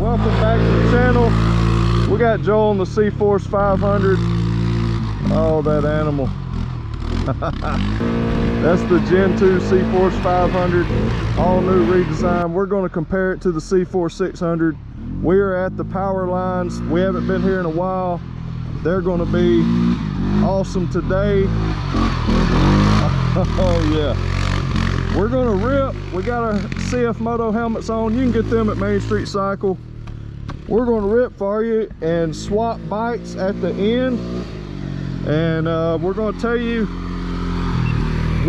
welcome back to the channel. We got Joel on the CFORCE 500. Oh, that animal. That's the Gen 2 CFORCE 500, all new redesign. We're going to compare it to the CFORCE 600. We are at the power lines. We haven't been here in a while. They're going to be awesome today. Oh yeah, we're going to rip. We got our CFMOTO helmets on. You can get them at Main Street Cycle. We're going to rip for you and swap bikes at the end, and we're going to tell you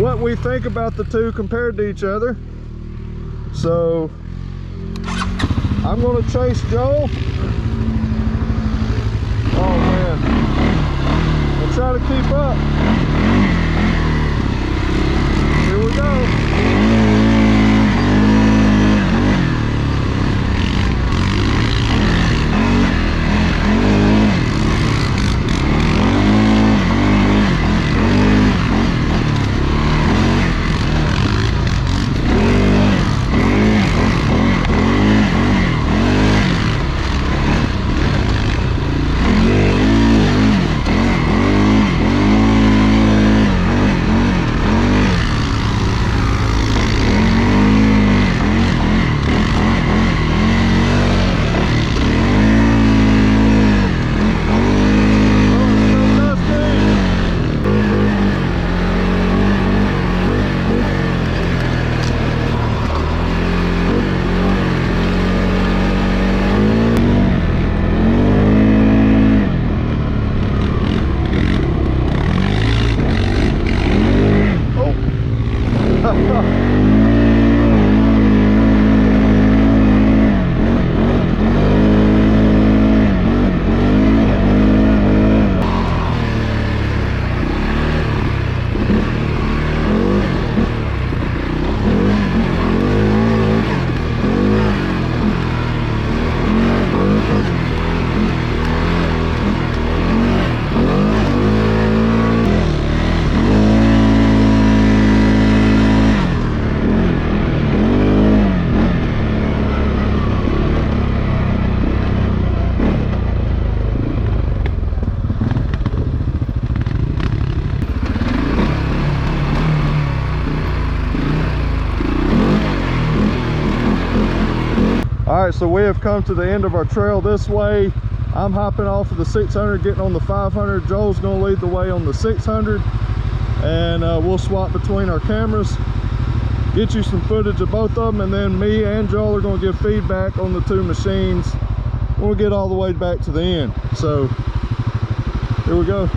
what we think about the two compared to each other. So I'm going to chase Joel. Oh man, and try to keep up. Here we go. Alright, so we have come to the end of our trail this way. I'm hopping off of the 600, getting on the 500. Joel's going to lead the way on the 600. And we'll swap between our cameras, get you some footage of both of them, and then me and Joel are going to give feedback on the two machines when we get all the way back to the end. So, here we go.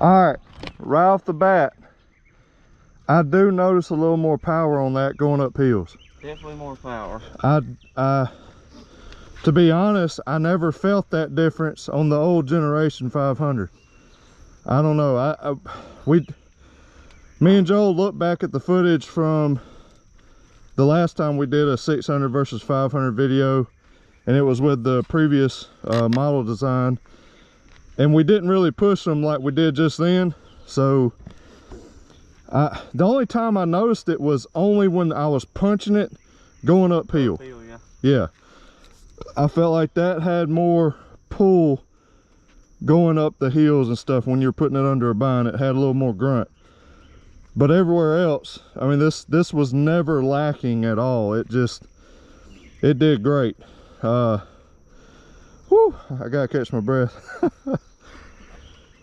All right, right off the bat, I do notice a little more power on that going up hills. Definitely more power. To be honest, I never felt that difference on the old generation 500. I don't know. Me and Joel looked back at the footage from the last time we did a 600 versus 500 video, and it was with the previous model design, and we didn't really push them like we did just then. So the only time I noticed it was only when I was punching it going uphill. Yeah, I felt like that had more pull going up the hills and stuff. When you're putting it under a bind, it had a little more grunt. But everywhere else, I mean, this was never lacking at all. It did great. Whew, I gotta catch my breath.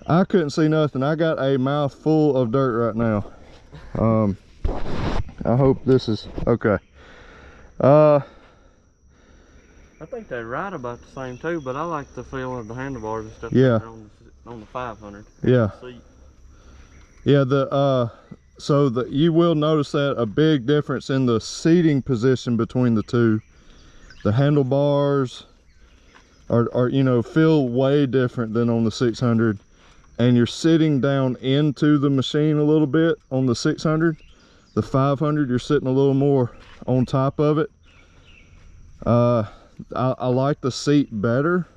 I couldn't see nothing. I got a mouthful of dirt right now. I hope this is okay. I think they ride about the same too, but I like the feel of the handlebars and stuff. Yeah. On the 500. Yeah. Yeah. You will notice that a big difference in the seating position between the two. The handlebars are feel way different than on the 600, and you're sitting down into the machine a little bit on the 600. The 500, you're sitting a little more on top of it. I like the seat better.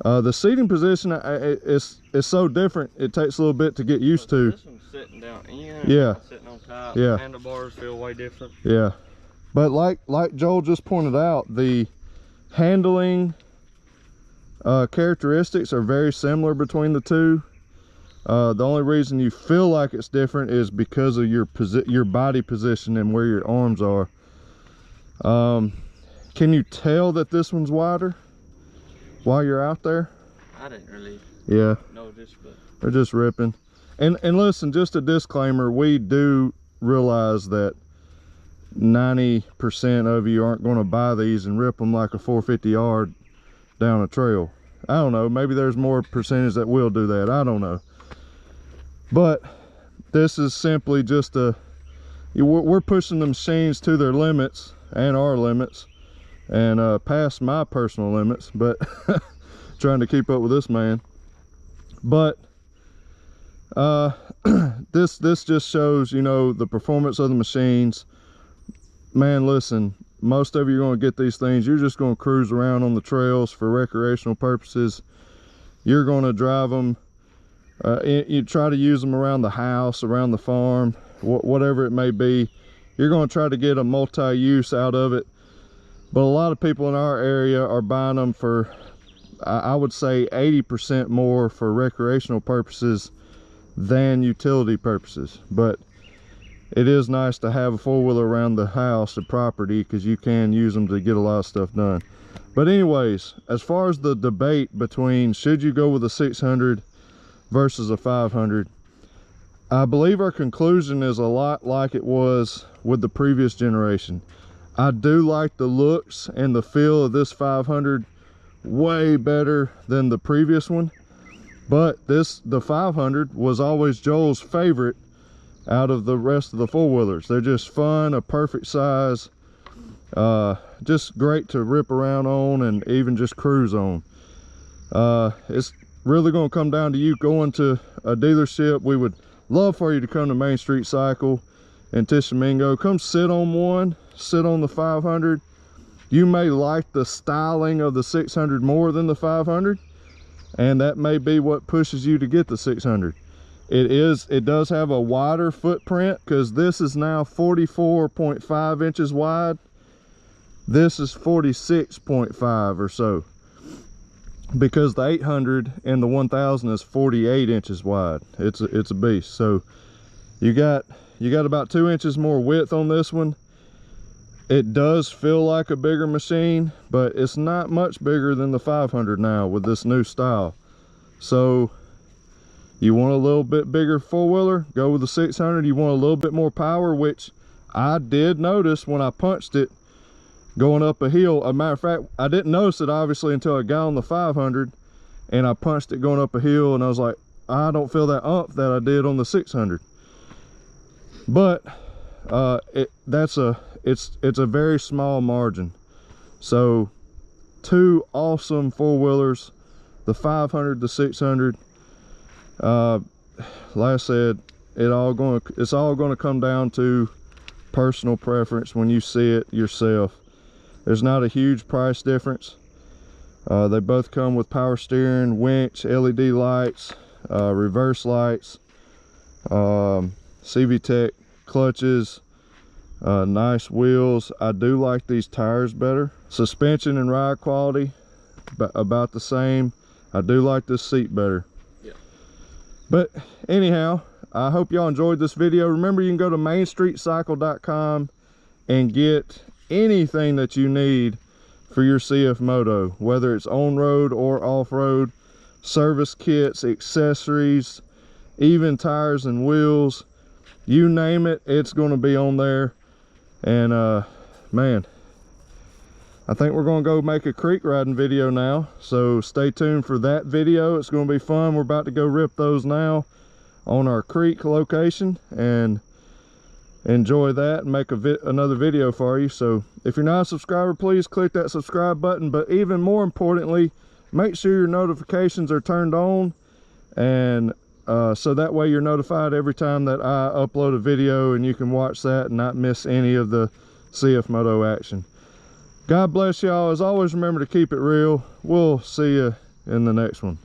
The seating position is so different. It takes a little bit to get used to. This one's sitting down in. Yeah. Sitting on top. Yeah. The handlebars feel way different. Yeah. But like Joel just pointed out, the handling characteristics are very similar between the two. The only reason you feel like it's different is because of your body position and where your arms are. Can you tell that this one's wider while you're out there? I didn't really notice, but they're just ripping. And listen, just a disclaimer, we do realize that 90% of you aren't going to buy these and rip them like a 450 yard down a trail. I don't know, maybe there's more percentage that will do that, I don't know. But this is simply just we're pushing the machines to their limits and our limits, and past my personal limits, but trying to keep up with this man. But this just shows, the performance of the machines. Man, listen, most of you are going to get these things. You're just going to cruise around on the trails for recreational purposes. You're going to drive them. You try to use them around the house, around the farm, whatever it may be. You're going to try to get a multi-use out of it. But a lot of people in our area are buying them for, I would say, 80% more for recreational purposes than utility purposes. But it is nice to have a four-wheeler around the house, the property, because you can use them to get a lot of stuff done. But anyways, as far as the debate between should you go with a 600 versus a 500, I believe our conclusion is a lot like it was with the previous generation. I do like the looks and the feel of this 500 way better than the previous one, but the 500 was always Joel's favorite out of the rest of the four-wheelers. They're just fun, a perfect size, just great to rip around on and even just cruise on. It's really going to come down to you going to a dealership. We would love for you to come to Main Street Cycle in Tishomingo. Come sit on one, sit on the 500. You may like the styling of the 600 more than the 500, and that may be what pushes you to get the 600. It does have a wider footprint, because this is now 44.5 inches wide. This is 46.5 or so, because the 800 and the 1000 is 48 inches wide. It's a beast. So you got about 2 inches more width on this one. It does feel like a bigger machine, but it's not much bigger than the 500 now with this new style. So you want a little bit bigger four-wheeler, go with the 600. You want a little bit more power, which I did notice when I punched it going up a hill. As a matter of fact, I didn't notice it obviously until I got on the 500 and I punched it going up a hill, and I was like, don't feel that umph that I did on the 600. But it's a very small margin. So 2 awesome 4-wheelers, the 500, the 600. Like I said, it's all gonna come down to personal preference when you see it yourself. There's not a huge price difference. They both come with power steering, winch, LED lights, reverse lights, CVTech clutches, nice wheels. I do like these tires better. Suspension and ride quality about the same. I do like this seat better. Yeah. But anyhow, I hope y'all enjoyed this video. Remember, you can go to mainstreetcycle.com and get anything that you need for your CFMOTO, whether it's on-road or off-road, service kits, accessories, even tires and wheels, you name it, it's going to be on there. And man, I think we're going to go make a creek riding video now, so stay tuned for that video. It's going to be fun. We're about to go rip those now on our creek location and enjoy that and make another video for you. So if you're not a subscriber, please click that subscribe button, but even more importantly, make sure your notifications are turned on, and so that way you're notified every time that I upload a video, and you can watch that and not miss any of the CFMOTO action. God bless y'all. As always, remember to keep it real. We'll see you in the next one.